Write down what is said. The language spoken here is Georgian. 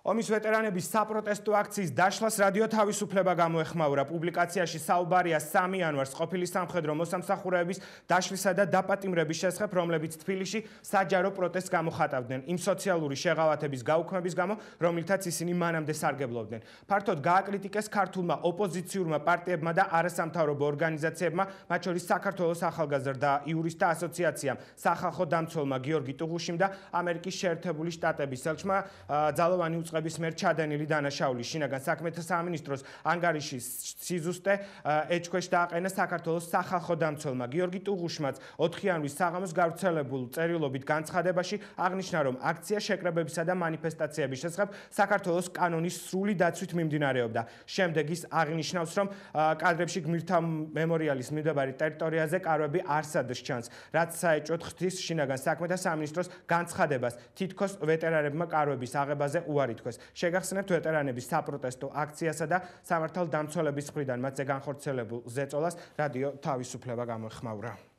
ომის ვეტერანების საპროტესტო აქციის დაშლას რადიო თავისუფლება გამოეხმაურა. პუბლიკაციაში საუბარია 3 იანვარს ყოფილი სამხედრო მოსამსახურეების დაშლისა და დაპატიმრების შესახებ, რომლებიც თბილისში საჯარო პროტესტს გამოხატავდნენ იმ სოციალური შეღავათების გაუქმების გამო, რომლითაც ისინი მანამდე სარგებლობდნენ. ფართოდ გააკრიტიკეს ქართულმა ოპოზიციურმა პარტიებმა და არასამთავრობო ორგანიზაციებმა, მათ შორის საქართველოს ახალგაზრდა იურისტთა ასოციაციამ, სახალხო დამცველმა გიორგი ტუღუშიმ და ამერიკის შეერთებული შტატების ელჩმა ძალოვანი უწყების მიერ ჩადენილი დანაშაულის შინაგან საქმეთა სამინისტროს ანგარიშის სიზუსტე ეჭქვეშ დააყენა საქართველოს სახალხო დამცველმა გიორგი ტუღუშმაც 4 იანვრის საღამოს გავრცელებულ წერილობით განცხადებაში აღნიშნა, რომ აქცია შეკრებებისა და მანიფესტაციების შესახებ საქართველოს კანონის სრული დაცვით მიმდინარეობდა. შემდეგ ის აღნიშნავს, რომ კადრებში გმირთა მემორიალის მიმდებარე ტერიტორიაზე კარვები არსად ჩანს, რაც საეჭვოდ ხდის შინაგან საქმეთა სამინისტროს განცხადებას, თითქოს ვეტერანებმა კარვების აღებაზე უარი თქვეს. შეგახსენებთ ვეტერანების საპროტესტო აქციასა და სამართალდამცველების მხრიდან მათზე განხორციელებულ ზეწოლას რადიო თავისუფლება გამოეხმაურა.